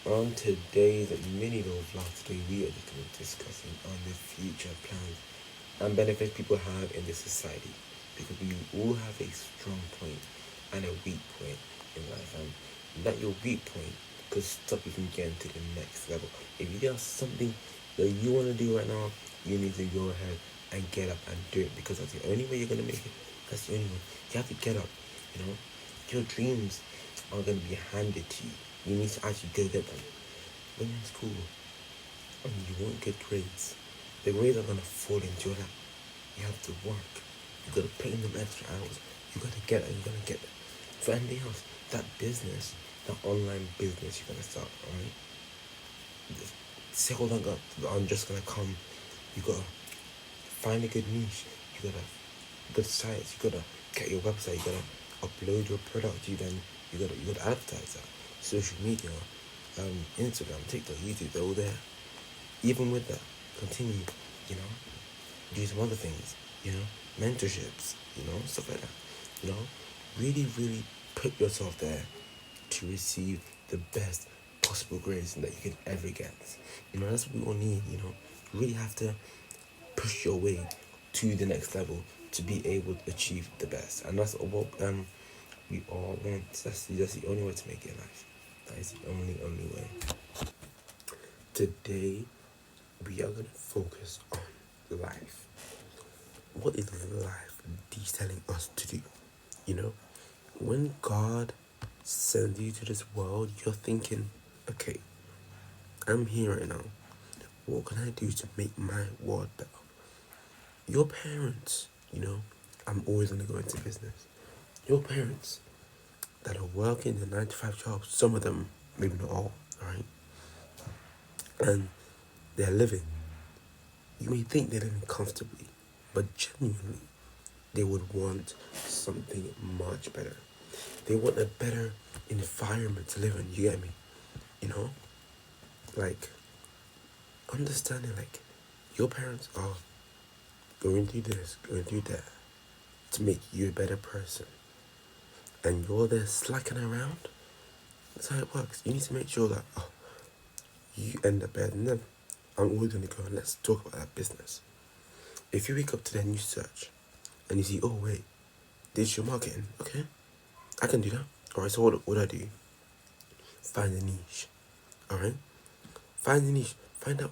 On today's mini vlog today, we are just going to be discussing on the future plans and benefits people have in this society, because we all have a strong point and a weak point in life, and that your weak point could stop you from getting to the next level. If you got something that you want to do right now, you need to go ahead and get up and do it, because that's the only way you're going to make it. That's the only way. You have to get up, you know. Your dreams are going to be handed to you. You need to actually go get them. When you're in school and you won't get grades, the grades are going to fall into your lap. You have to work. You got to put in them extra hours. You got to get it. You got to get it. For anything else, that business, that online business you're going to start, alright? Sales aren't just going to come. You got to find a good niche. You got to good sites. You got to get your website. You got to upload your product. You got to advertise that. Social media, Instagram, TikTok, YouTube, they're all there. Even with that, continue, you know, do some other things, mentorships, stuff like that, really, really put yourself there to receive the best possible grades that you can ever get. That's what we all need, You really have to push your way to the next level to be able to achieve the best. And that's what we all want. That's the only way to make it in life. That is the only way. Today, we are going to focus on life. What is life telling us to do? When God sends you to this world, you're thinking, okay, I'm here right now. What can I do to make my world better? Your parents, I'm always going to go into business. Your parents that are working the 9 to 5 jobs, some of them, maybe not all, right? And they're living. You may think they're living comfortably, but genuinely, they would want something much better. They want a better environment to live in, you get me? Like, understanding, like, your parents are going through this, going through that, to make you a better person. And you're there slacking around. That's how it works. You need to make sure that, you end up better than them. I'm always going to go and let's talk about that business. If you wake up to their new search and you see, oh wait, digital marketing, okay, I can do that. Alright, so what I do? Find a niche. Alright? Find a niche. Find out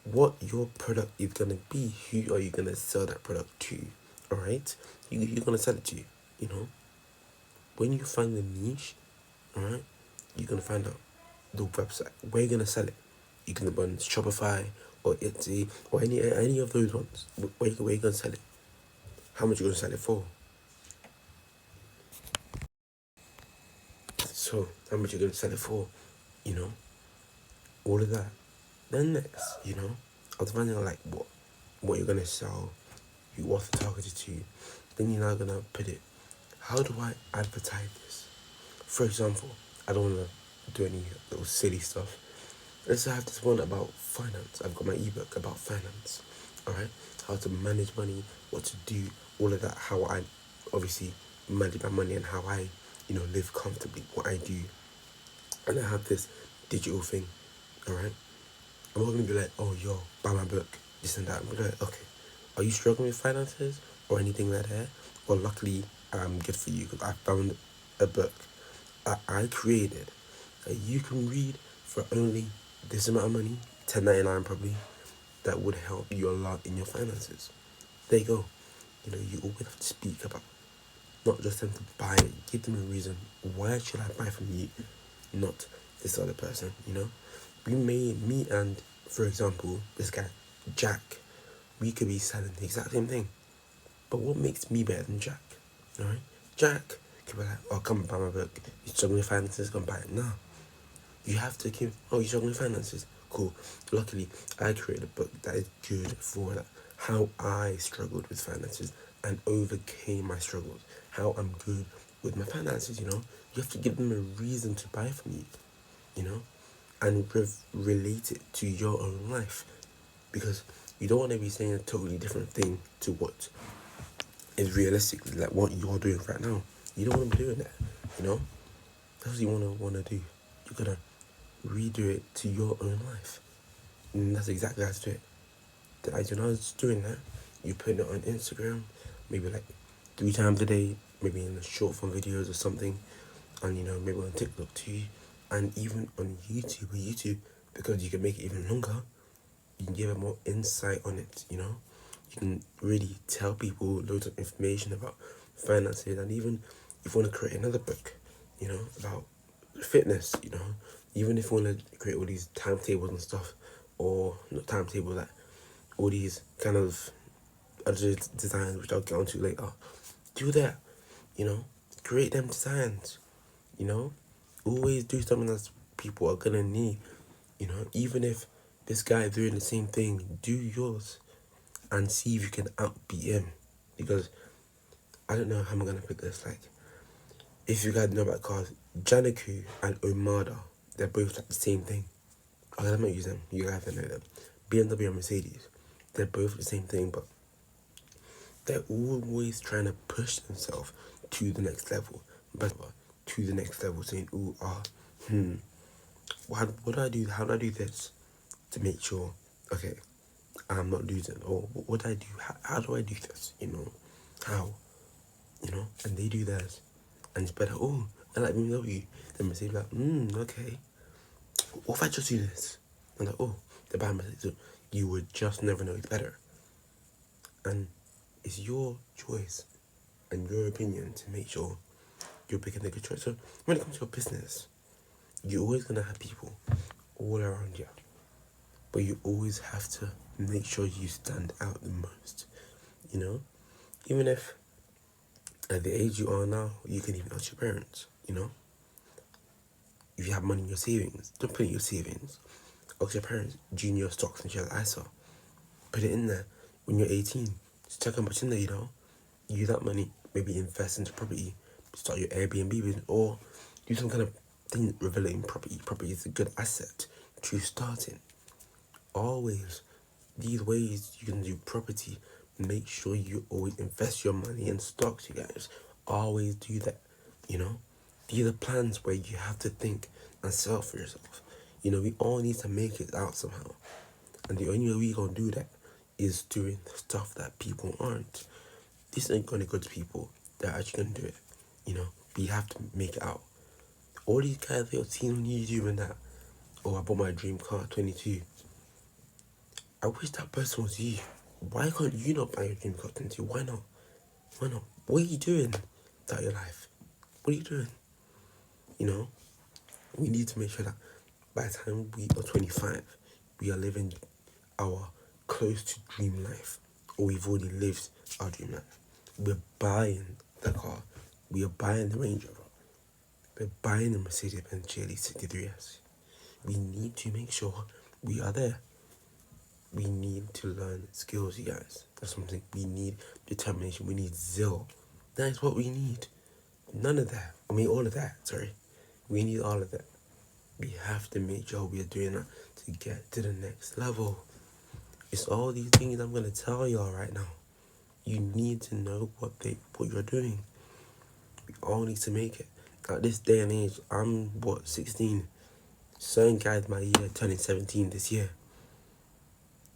what your product is gonna be. Who are you gonna sell that product to? Alright? You're gonna sell it to, When you find the niche, alright, you're gonna find out the website. Where you're gonna sell it. You can go on Shopify or Etsy or any of those ones. Where you gonna sell it? How much you gonna sell it for? So how much you gonna sell it for? All of that. Then next, I was finding out like what you're gonna sell, what's the targeted to. Then you're now gonna put it. How do I advertise this? For example, I don't wanna do any little silly stuff. Let's say I have this one about finance. I've got my ebook about finance. Alright? How to manage money, what to do, all of that, how I obviously manage my money and how I, live comfortably, what I do. And I have this digital thing, alright? I'm not gonna be like, oh yo, buy my book, this and that. I'm gonna be like, okay, are you struggling with finances or anything like that? Well, luckily, good for you, because I found a book that I created that you can read for only this amount of money, $10.99 probably, that would help you a lot in your finances. There you go. You always have to speak about, not just them to buy it, give them a reason. Why should I buy from you, not this other person, me and, for example, this guy, Jack, we could be selling the exact same thing. But what makes me better than Jack? Alright? Jack could be like, oh, come and buy my book. You're struggling with finances, come buy it. No. You have to keep, oh, you're struggling with finances. Cool. Luckily, I created a book that is good for that. How I struggled with finances and overcame my struggles. How I'm good with my finances, You have to give them a reason to buy from you, and relate it to your own life. Because you don't want to be saying a totally different thing to what is realistically like what you're doing right now. You don't want to be doing that, That's what you want to do. You gotta redo it to your own life. And that's exactly how to do it. As you're not doing that, you put it on Instagram, maybe like 3 times a day, maybe in the short form videos or something, and maybe on TikTok too, and even on YouTube, because you can make it even longer, you can give it more insight on it, You can really tell people loads of information about finances, and even if you want to create another book, about fitness, even if you want to create all these timetables and stuff, or not timetables, like all these kind of other designs, which I'll get onto later, do that, create them designs, always do something that people are gonna need, even if this guy is doing the same thing, do yours and see if you can outbeat him. Because I don't know how I'm gonna pick this. Like, if you guys know about cars, Janiku and Omada, they're both like the same thing. Okay, let me use them. You guys don't know them. BMW and Mercedes, they're both the same thing, but they're always trying to push themselves to the next level, but to the next level, saying, "Ooh, what do I do? How do I do this to make sure, okay, I'm not losing? Or what do I do? How do I do this? How? And they do theirs, and it's better. Oh, I like BMW. Then Mercedes like, okay. What if I just do this? And like, oh, the bad Mercedes. So you would just never know it's better. And it's your choice and your opinion to make sure you're picking the good choice. So when it comes to your business, you're always gonna have people all around you, but you always have to make sure you stand out the most. Even if at the age you are now, you can even ask your parents. If you have money in your savings, don't put it in your savings. Ask your parents, junior stocks and shares ISA. Put it in there when you're 18. Just check how much in there, Use that money, maybe invest into property, start your Airbnb business, or do some kind of thing relating property. Property is a good asset to start in. Always, these ways you can do property. Make sure you always invest your money in stocks, you guys. Always do that, These are plans where you have to think and sell for yourself. We all need to make it out somehow. And the only way we gonna do that is doing stuff that people aren't. This ain't gonna go to people that are actually gonna do it. But you have to make it out. All these guys that you're seeing on YouTube and that, oh, I bought my dream car at 22. I wish that person was you. Why can't you not buy your dream car at 22? Why not? Why not? What are you doing without your life? What are you doing? We need to make sure that by the time we are 25, we are living our close to dream life, or we've already lived our dream life. We're buying the car. We are buying the Range Rover. We're buying the Mercedes-Benz GLE 63S. We need to make sure we are there. We need to learn skills, you guys. That's something we need. Determination. We need zeal. That is what we need. None of that. All of that. Sorry. We need all of that. We have to make sure we are doing that to get to the next level. It's all these things I'm gonna tell y'all right now. You need to know what you're doing. We all need to make it. At this day and age, I'm 16. Certain guys my year turning 17 this year.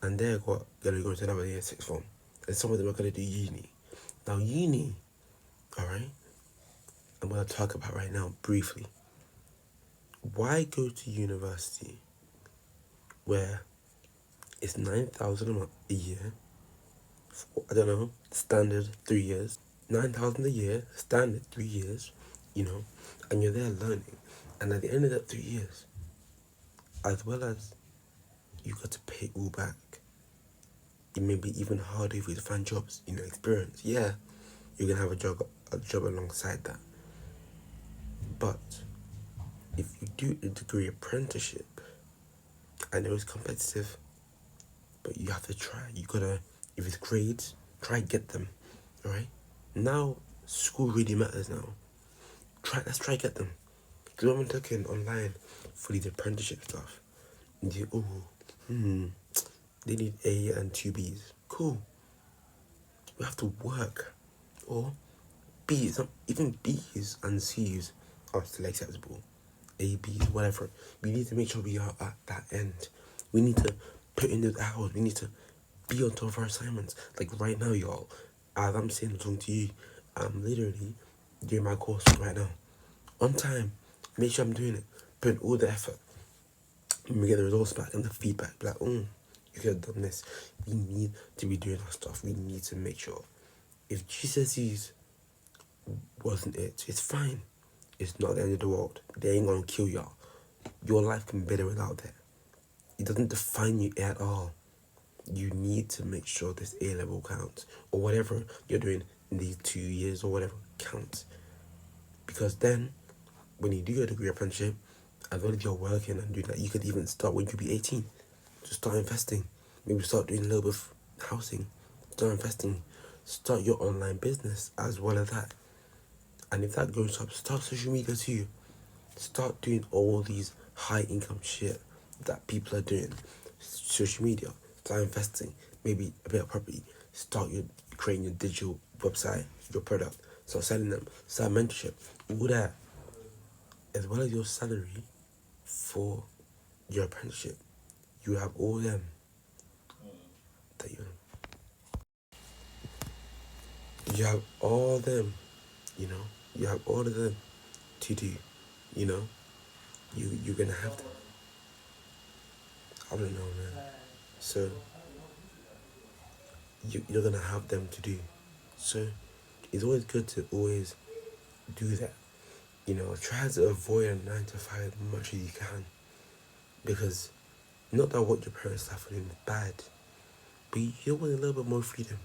And they're gonna go to another year 6th form. And some of them are gonna do uni. Now uni, alright? I'm gonna talk about right now briefly. Why go to university where it's 9,000 a year for, I don't know, standard 3 years. 9,000 a year, standard 3 years, and you're there learning. And at the end of that 3 years, as well as you got to pay all back, it may be even harder for you to find jobs, experience. Yeah, you're gonna have a job alongside that. But if you do a degree apprenticeship, I know it's competitive, but you have to try. You gotta, if it's grades, try get them, alright? Now, school really matters now. Let's try get them. Because when I'm looking online for these apprenticeship stuff, they need A and 2 Bs. Cool. We have to work. Or Bs, even Bs and Cs are still acceptable. A, B's, whatever. We need to make sure we are at that end. We need to put in those hours. We need to be on top of our assignments. Like right now, y'all, as I'm saying I'm talking to you, I'm literally doing my course right now. On time. Make sure I'm doing it. Put in all the effort. And we get the results back and the feedback. Be like, you could have done this. We need to be doing our stuff. We need to make sure. If GCSEs wasn't it, it's fine. It's not the end of the world. They ain't gonna kill y'all. Your life can be better without that. It doesn't define you at all. You need to make sure this A level counts, or whatever you're doing in these 2 years or whatever counts. Because then, when you do your degree apprenticeship, as well as you're working and doing that, you could even start when you be 18. Just start investing. Maybe start doing a little bit of housing. Start investing. Start your online business as well as that. And if that goes up, start social media too. Start doing all these high income shit that people are doing. Social media. Start investing. Maybe a bit of property. Start creating your digital website, your product. Start selling them. Start mentorship. All that. As well as your salary for your apprenticeship. You have all them that you have all them, you have all of them to do, you're gonna have them. I don't know, man. So you're gonna have them to do. So it's always good to always do that. Try to avoid a 9 to 5 as much as you can, because not that what your parents have for doing is bad, but you want a little bit more freedom.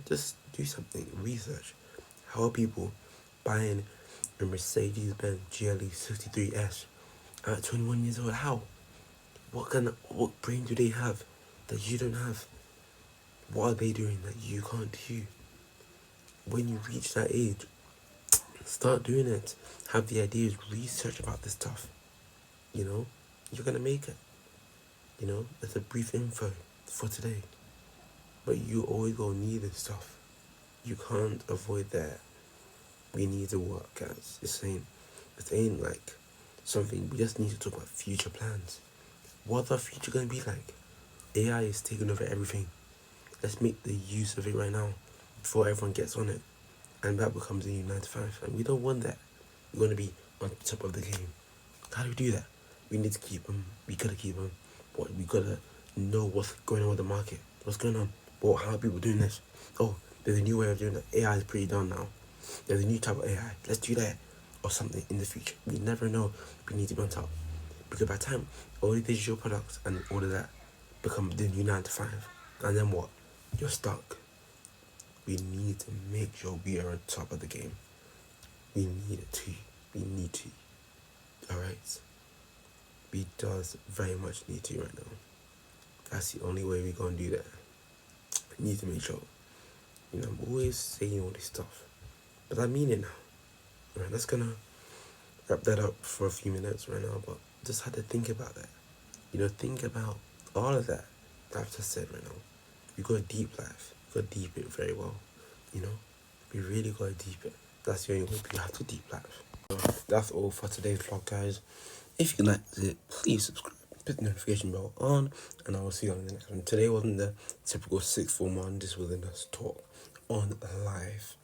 Just do something. Research. How are people buying a Mercedes-Benz GLE 63S at 21 years old? How? What brain do they have that you don't have? What are they doing that you can't do? When you reach that age, start doing it. Have the ideas. Research about this stuff. You're gonna make it. That's a brief info for today. But you always gonna need this stuff. You can't avoid that. We need to work, guys. It ain't like something. We just need to talk about future plans. What's our future gonna be like? AI is taking over everything. Let's make the use of it right now before everyone gets on it, and that becomes a new 9 to 5. And we don't want that. We want to be on top of the game. How do we do that? We need to keep them. We gotta keep them. We gotta know what's going on with the market. What's going on? How are people doing this? Oh, there's a new way of doing that. AI is pretty done now. There's a new type of AI. Let's do that or something in the future. We never know. We need to be on top. Because by the time all the digital products and all of that become the new 9 to 5, and then what? You're stuck. We need to make sure we are on top of the game. We need it to. We need to. Alright? We does very much need to right now. That's the only way we're gonna do that. We need to make sure. I'm always saying all this stuff, but I mean it now. Alright, that's gonna wrap that up for a few minutes right now, but just had to think about that. Think about all of that I've just said right now. We got a deep life. We got to deep it very well. We really got to deep it. That's the only way we have to deep life. So that's all for today's vlog, guys. If you liked it, please subscribe. Put the notification bell on, and I will see you on the next one. Today wasn't the typical 6th form one. This was a talk on life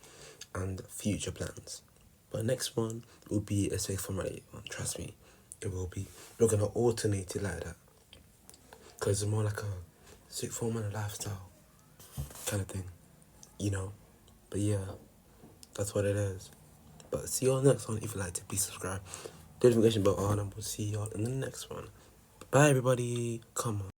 and future plans. But next one will be a 6th form one. Trust me, it will be. We're gonna alternate it like that, because it's more like a 6th form and a lifestyle kind of thing, But yeah, that's what it is. But see you all next one. If you like it, please subscribe. Notification bell on, and we'll see y'all in the next one. Bye, everybody. Come on.